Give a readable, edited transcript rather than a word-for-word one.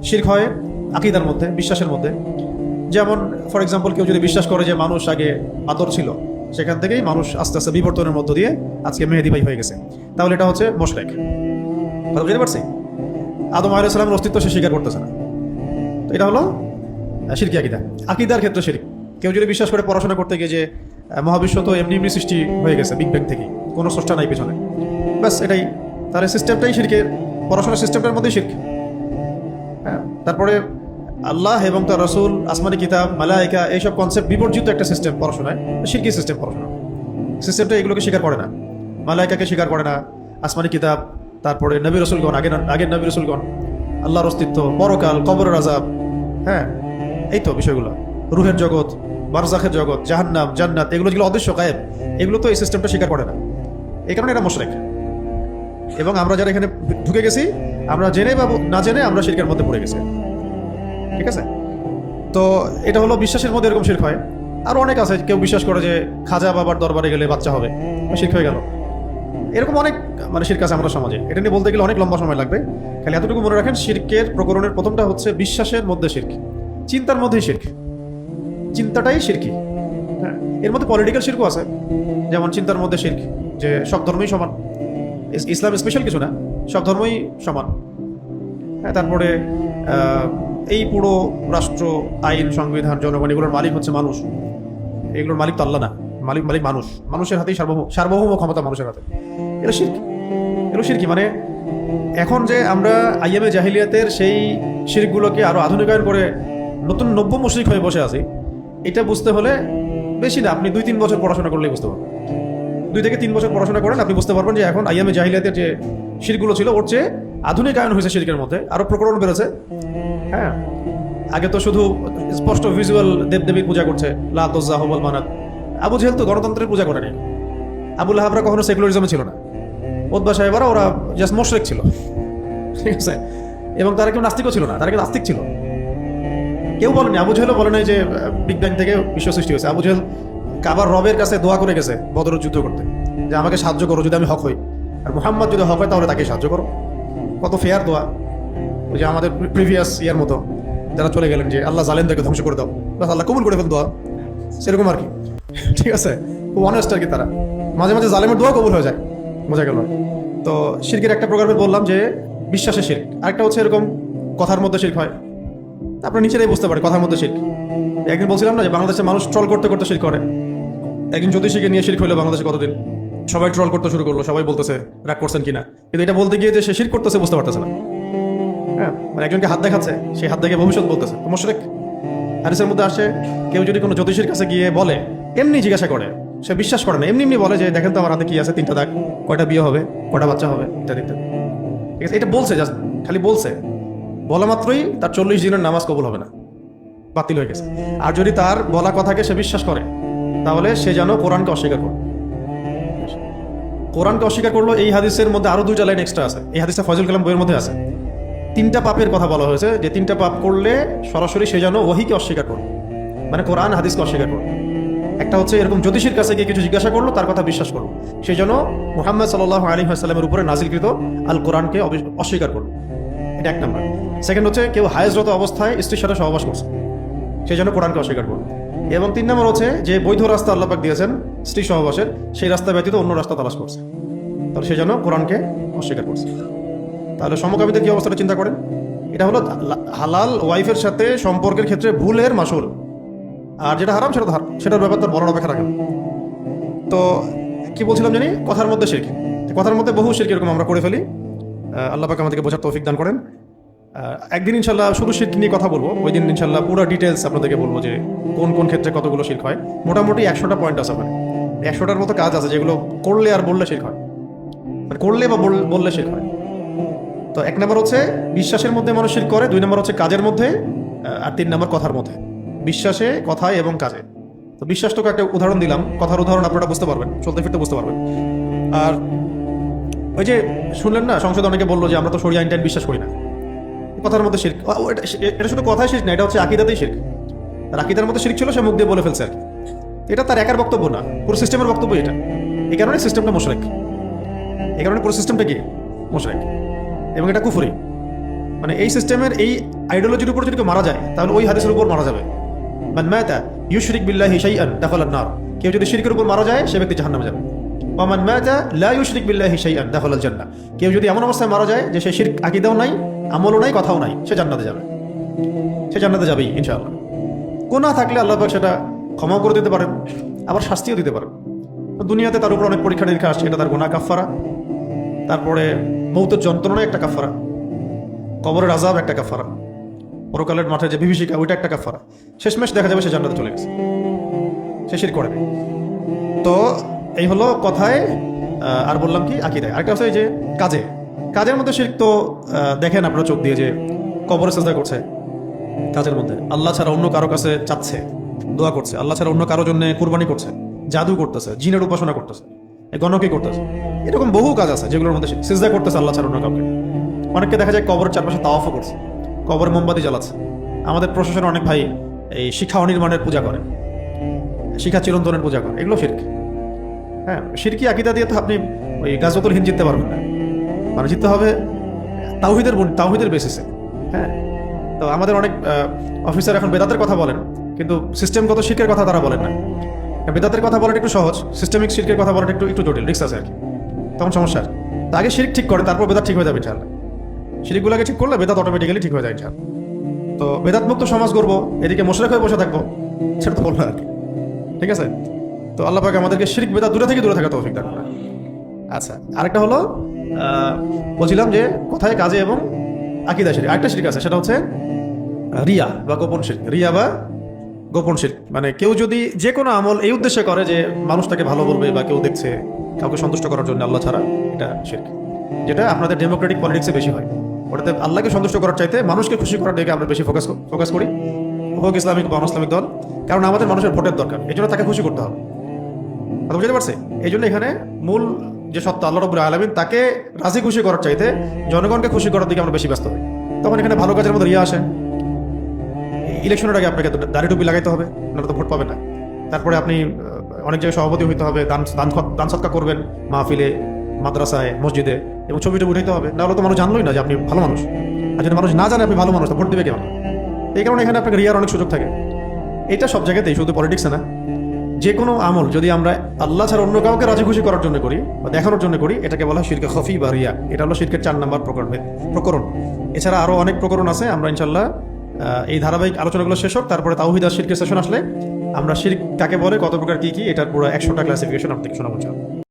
শিরক হয় আকীদার মধ্যে, বিশ্বাসের মধ্যে। যেমন ফর এক্সাম্পল, কেউ যদি বিশ্বাস করে যে মানুষ আগে আদর ছিল, সেখান থেকেই মানুষ আস্তে আস্তে বিবর্তনের মধ্য দিয়ে আজকে মেহেদি ভাই হয়ে গেছে, তাহলে এটা হচ্ছে মুশরিক। কথা বুঝতে পারছি? আদম আলাইহিস সালামের অস্তিত্ব সে স্বীকার করতেছে না, তো এটা হলো শিরকি আকীদা। আকীদার ক্ষেত্রে শিরক। কেউ যদি বিশ্বাস করে পড়াশোনা করতে গিয়ে যে মহাবিশ্ব তো এমনি এমনি সৃষ্টি হয়ে গেছে বিগ ব্যাং থেকে, কোনো স্রষ্টা নাই পেছনে, ব্যাস এটাই, তার সিস্টেমটাই শিরকের, পড়াশোনার সিস্টেমটার মধ্যেই শিরক। হ্যাঁ, তারপরে আল্লাহ এবং তার রসুল, আসমানি কিতাব, মালায়েকা, এইসব কনসেপ্ট বিবর্জিত একটা সিস্টেম পড়াশোনায়, শিরকি সিস্টেম পড়াশোনা। সিস্টেমটা এগুলোকে স্বীকার করে না, মালায়েকাকে স্বীকার করে না, আসমানি কিতাব, তারপরে নবী রসুলগণ, আগের নবী রসুলগণ, আল্লাহর অস্তিত্ব, পরকাল, কবরের আযাব, হ্যাঁ এই তো বিষয়গুলো, রুহের জগৎ, বারজাখের জগৎ, জাহান্নাম, জান্নাত, এগুলো যেগুলো অদৃশ্য গায়েব, এগুলো তো এই সিস্টেমটা স্বীকার করে না। এই কারণে এটা মুশরিক। এবং আমরা যারা এখানে ঢুকে গেছি, আমরা জেনে বা না জেনে আমরা শিরকের মধ্যে পড়ে গেছি। ঠিক আছে? তো এটা হলো বিশ্বাসের মধ্যে এরকম শিরক হয়। আরও অনেক আছে, কেউ বিশ্বাস করে যে খাজা বাবার দরবারে গেলে বাচ্চা হবে, শিরক হয়ে গেল। এরকম অনেক শিরক আছে আমাদের সমাজে, এটা নিয়ে বলতে গেলে অনেক লম্বা সময় লাগবে। খালি এতটুকু মনে রাখেন, শিরকের প্রকরণের প্রথমটা হচ্ছে বিশ্বাসের মধ্যে শিরক, চিন্তার মধ্যেই শিরক, চিন্তাটাই শিরকি। হ্যাঁ, এর মধ্যে পলিটিক্যাল শিরকও আছে, যেমন চিন্তার মধ্যে শিরক যে সব ধর্মই সমান, ইসলাম স্পেশাল কিছু না, সব ধর্মই সমান। হ্যাঁ, তারপরে এই পুরো রাষ্ট্র, আইন, সংবিধান, জনগণ, এগুলোর মালিক হচ্ছে মানুষ, এগুলোর মালিক তো আল্লাহ না, মালিক মানুষ, মানুষের হাতেই সার্বভৌম ক্ষমতা মানুষের হাতে। এটা শিরক, এটা শিরকি। এখন যে আমরা আইয়ামে জাহিলিয়াতের সেই শিরকগুলোকে আরো আধুনিকায়ন করে নতুন নব্য মুশরিক হয়ে বসে আছি, এটা বুঝতে হলে বেশি না, আপনি 2-3 বছর পড়াশোনা করলেই বুঝতে পারবেন। 2 থেকে 3 বছর পড়াশোনা করেন, আপনি বুঝতে পারবেন যে এখন আইয়ামে জাহিলিয়াতের যে শিরকগুলো ছিল, ওর চেয়ে আধুনিকায়ন হয়েছে শিরকের মধ্যে, আরো প্রকরণ বেড়েছে। হ্যাঁ, আগে তো শুধু স্পষ্ট ভিজুয়াল দেবদেবীর পূজা করছে, লাত, উজ্জা, হুবল, মানাত। আবু জেহেল তো গণতন্ত্রের পূজা করেনি, আবু লাহাবরা কখনো সেকুলারিজমে ছিল না, উতবা সাহেবরা ওরা জাস্ট মুশরিক ছিল। ঠিক আছে? এবং তারা কেউ নাস্তিকও ছিল না, তারা কেউ নাস্তিক ছিল। কেউ বলেনি, আবু জেহেলও বলে নাই যে বিগ ব্যাং থেকে বিশ্ব সৃষ্টি হয়েছে। আবু জেহেল কাবার রবের কাছে দোয়া করে গেছে বদরের যুদ্ধ করতে, যে আমাকে সাহায্য করো যদি আমি হক হই, আর মুহাম্মদ যদি হক হয় তাহলে তাকে সাহায্য করো। কত ফেয়ার দোয়া! ওই যে আমাদের প্রিভিয়াস ইয়ার মতো যারা চলে গেলেন যে আল্লাহ জালেমদেরকে ধ্বংস করে দাও, বাস আল্লাহ কবুল করে ফেল দোয়া, সেরকম আর কি। ঠিক আছে? খুব অনেস্ট আর কি তারা। মাঝে মাঝে জালেমের দোয়া কবুল হয়ে যায়, বোঝা গেল। তো শিরকের একটা প্রকার বললাম যে বিশ্বাসের শিরক, আরেকটা হচ্ছে এরকম কথার মধ্যে শিরক হয়। আপনারা নিচেরাই বুঝতে পারে কথার মধ্যে শিরক। একদিন বলছিলাম না যে বাংলাদেশে মানুষ ট্রল করতে করতে শিরক করে। একদিন জ্যোতিষীকে নিয়ে শিরক হইলো বাংলাদেশে, কতদিন সবাই ট্রল করতে শুরু করলো, সবাই বলতেছে রাগ করছেন কিনা, কিন্তু এটা বলতে গিয়ে যে সে শিরক করতেছে বুঝতে পারতেছে না। হ্যাঁ, একজনকে হাত দেখাচ্ছে, সেই হাত দেখে ভবিষ্যৎ বলতেছে, তো মুশরিক। হাদিসের মধ্যে আসে, কেউ যদি কোনো জ্যোতিষীর কাছে গিয়ে বলে, এমনি জিজ্ঞাসা করে, সে বিশ্বাস করে না, এমনি এমনি বলে যে দেখেন তো আমার হাতে কি আছে, 3টা দাগ, কয়টা বিয়ে হবে, কয়টা বাচ্চা হবে, ইত্যাদি ইত্যাদি। ঠিক আছে? এটা বলছে, জাস্ট খালি বলছে, বলা মাত্রই তার 40 দিনের নামাজ কবুল হবে না, বাতিল হয়ে গেছে। আর যদি তার বলা কথাকে সে বিশ্বাস করে, তাহলে সে যেন কোরআনকে অস্বীকার করে। কোরআনকে অস্বীকার করলো। এই হাদিসের মধ্যে আরো 2টা লাইন এক্সট্রা আছে, এই হাদিসটা ফয়জুল কালাম বইয়ের মধ্যে আছে। 3টা পাপের কথা বলা হয়েছে, যে 3টা পাপ করলে সরাসরি সে যেন ওহীকে অস্বীকার করে, কোরআন হাদিসকে অস্বীকার করে। একটা হচ্ছে এরকম জ্যোতিষীর কাছে গিয়ে কিছু জিজ্ঞাসা করলো, তার কথা বিশ্বাস করলো, সেই জন্য মুহাম্মদ সাল্লাল্লাহু আলাইহি ওয়াসাল্লামের উপরে নাজিলকৃত আল কোরআনকে অস্বীকার করলো। এটা 1 নাম্বার। সেকেন্ড হচ্ছে কেউ হায়েজরত অবস্থায় স্ত্রীর সাথে সহবাস করছে, সেই জন্য কোরআনকে অস্বীকার করলো। এবং 3 নম্বর হচ্ছে যে বৈধ রাস্তা আল্লাহ পাক দিয়েছেন স্ত্রী সহবাসের, সেই রাস্তা ব্যতীত অন্য রাস্তা তালাশ করছে, তাহলে সেই জন্য কোরআনকে অস্বীকার করছে। তাহলে সমকামীদের কি অবস্থাটা চিন্তা করেন। এটা হলো হালাল ওয়াইফের সাথে সম্পর্কের ক্ষেত্রে ভুলের মাসুল, আর যেটা হারাম সেটা হারাম, সেটার ব্যাপার তার বড় অপেক্ষা রাখেন। তো কি বলছিলাম জানি, কথার মধ্যে শিরক। কথার মধ্যে বহু শিরক এরকম আমরা করে ফেলি। আল্লাহ পাক আমাদেরকে বোঝার তৌফিক দান করেন। একদিন ইনশাল্লাহ শুধু শিরক নিয়ে কথা বলবো, ওই দিন ইনশাল্লাহ পুরো ডিটেলস আপনাদেরকে বলবো যে কোন কোন ক্ষেত্রে কতগুলো শিরক হয়। মোটামুটি 100টা পয়েন্ট আছে, 100টার মতো কাজ আছে যেগুলো করলে আর বললে শিরক হয়, করলে বা বললে শিরক হয়। তো 1 নম্বর হচ্ছে বিশ্বাসের মধ্যে মানুষ শিরক করে, 2 নম্বর হচ্ছে কাজের মধ্যে, আর 3 নম্বর কথার মধ্যে। বিশ্বাসে, কথায় এবং কাজে। তো বিশ্বাসটাকে একটা উদাহরণ দিলাম, কথার উদাহরণ আপনারা বুঝতে পারবেন, চলতে ফিরতে বুঝতে পারবেন। আর ওই যে শুনলেন না, সংসদে অনেকে বললো যে আমরা তো শরিয়া আইন বিশ্বাস করি না, কথার মধ্যে শিরক। এটা শুধু কথায় শিরক না, এটা হচ্ছে আকীদাতেই শিরক। আর আকীদার মধ্যে শিরক ছিল, সে মুখ দিয়ে বলে ফেলছে আর কি। এটা তার একার বক্তব্য না, পুরো সিস্টেমের বক্তব্য এটা। এই কারণে সিস্টেমটা মুশরিক, এই কারণে পুরো সিস্টেমটা কি মুশরিক, এবং এটা কুফরি। মানে এই সিস্টেমের এই আইডিওলজির উপর যদি কেউ মারা যায় তাহলে ওই হাদিসের উপর মারা যাবে। মান মাতা ইউশরিক বিল্লাহি শাইআন দাখালান নার, কেউ যদি শিরকের উপর মারা যায় সে ব্যক্তি জাহান্নামে যাবে। ওয়া মান মাতা লা ইউশরিক বিল্লাহি শাইআন দাখালাল জান্নাহ, কেউ যদি এমন অবস্থায় মারা যায় যে সে শিরক আকীদাও নাই, আমলও নাই, কথাও নাই, সে জান্নাতে যাবে, সে জান্নাতে যাবেই ইনশাআল্লাহ। গুনাহ থাকলে আল্লাহ পাক সেটা ক্ষমা করে দিতে পারেন, আবার শাস্তিও দিতে পারেন। দুনিয়াতে তার উপর অনেক পরীক্ষা নিরীক্ষা আসছে, এটা তার গুনাহ কাফফারা, তারপরে মৌতের যন্ত্রণা একটা কাফফারা, কবরের আযাব একটা কাফফারা, পরকালের মাঠে যে বিভীষিকা ওইটা একটা কাফফারা। শেষমেশ দেখা যাবে সে জান্নাতে চলে গেছে, সে শিরক করে। তো এই হলো কথায়। আর বললাম কি আকীদায়। আরেকটা হচ্ছে এই যে কাজের মধ্যে শিরক তো দেখেন আপনারা চোখ দিয়ে যে কবরে সিজদা করছে, কাজের মধ্যে আল্লাহ ছাড়া অন্য কারো কাছে চাচ্ছে, দোয়া করছে, আল্লাহ ছাড়া অন্য কারো জন্য কুরবানি করছে, জাদু করতেছে, জিনের উপাসনা করতেছে, গণকে করতেছে, এরকম বহু কাজ আছে যেগুলোর মধ্যে সিজদা করতেছে আল্লাহ ছাড়া অন্য কাউকে। অনেককে দেখা যায় কবরের চারপাশে তাওয়াফও করছে, কবরে মোমবাতি জ্বালাচ্ছে। আমাদের প্রশাসনের অনেক ভাই এই শিক্ষা অনির্মাণের পূজা করে, শিক্ষা চিরন্তনের পূজা করে, এগুলো শিরক। হ্যাঁ, শিরকি আকীদা দিয়ে তো আপনি ওই গাজওয়াতুল হিন্দ জিততে পারবেন না, মানে জিততে হবে তাওহীদের বেসিসে। হ্যাঁ, তো আমাদের অনেক অফিসার এখন বেদাতের কথা বলেন, কিন্তু সিস্টেমগত শিরকের কথা তারা বলেন না। বেদাতের কথা বলাটা একটু সহজ, সিস্টেমিক শিরকের কথা বলাটা একটু জটিল, রিস্ক আছে আর কি, তখন সমস্যা। তা আগে শিরক ঠিক করে, তারপর বেদাত ঠিক হয়ে যাবে ইনশাআল্লাহ। শিরকগুলোকে ঠিক করলে বেদাত অটোমেটিক্যালি ঠিক হয়ে যায় ইনশাআল্লাহ। তো বেদাত মুক্ত সমাজ করবো, এদিকে মুশরিক হয়ে বসে থাকবো, সেটা তো বলবো আর কি। ঠিক আছে, তো আল্লাহ পাক আমাদেরকে শিরক বেদাত দূরে থাকা তৌফিক দান করেন। আচ্ছা, আরেকটা হলো বলছিলাম যে কোথায় কাজে এবং আকীদা শিরক। আরেকটা শিরক আছে, সেটা হচ্ছে রিয়া বা গোপন শিরক। রিয়া বা গোপন শিরক মানে কেউ যদি যে কোনো আমল এই উদ্দেশ্যে করে যে মানুষ তাকে ভালো বলবে বা কেউ দেখছে, কাউকে সন্তুষ্ট করার জন্য আল্লাহ ছাড়া, এটা শিরক। যেটা আপনাদের ডেমোক্রেটিক পলিটিক্সে বেশি হয়, ওটাতে আল্লাহকে সন্তুষ্ট করার চাইতে মানুষকে খুশি করার দিকে আমরা বেশি ফোকাস করি, হোক ইসলামিক বা অনইসলামিক দল। কারণ আমাদের মানুষের ভোটের দরকার, এই জন্য তাকে খুশি করতে হবে। কথা বুঝতে পারছে? এই জন্য এখানে মূল যে সত্তা আল্লাহ রাব্বুল আলামিন, তাকে রাজি খুশি করার চাইতে জনগণকে খুশি করার দিকে আমরা বেশি ব্যস্ত হই। তখন এখানে ভালো কাজের মধ্যে রিয়া আসে। ইলেকশনের আগে আপনাকে দাড়ি টুপি লাগাইতে হবে, নাহলে তো ভোট পাবে না। তারপরে আপনি অনেক জায়গায় সভাপতি হইতে হবে, দান সৎকা করবেন মাহফিলে, মাদ্রাসায়, মসজিদে, এবং ছবি টবি উঠাইতে হবে, নাহলে তো মানুষ জানলোই না যে আপনি ভালো মানুষ। আর যদি মানুষ না জানে আপনি ভালো মানুষ, তো ভোট দেবে কেমন? এই কারণে এখানে আপনাকে রিয়ার অনেক সুযোগ থাকে। এটা সব জায়গাতেই, শুধু পলিটিক্সে না। যে কোনো আমল যদি আমরা আল্লাহ ছাড়া অন্য কাউকে রাজি খুশি করার জন্য করি বা দেখানোর জন্য করি, এটাকে বলা হয় শিরকে খফি বা রিয়া। এটা হলো শিরকের 4 নম্বর প্রকরণ। এছাড়া আরও অনেক প্রকরণ আছে। আমরা ইনশাল্লাহ এই ধারাবাহিক আলোচনাগুলো শেষ হোক, তারপরে তাওহীদ আর শিরকের সেশন আসলে আমরা শিরক কাকে বলে, কত প্রকার কি কি, এটার পুরো 100টা ক্লাসিফিকেশন আপনাকে শোনাবো।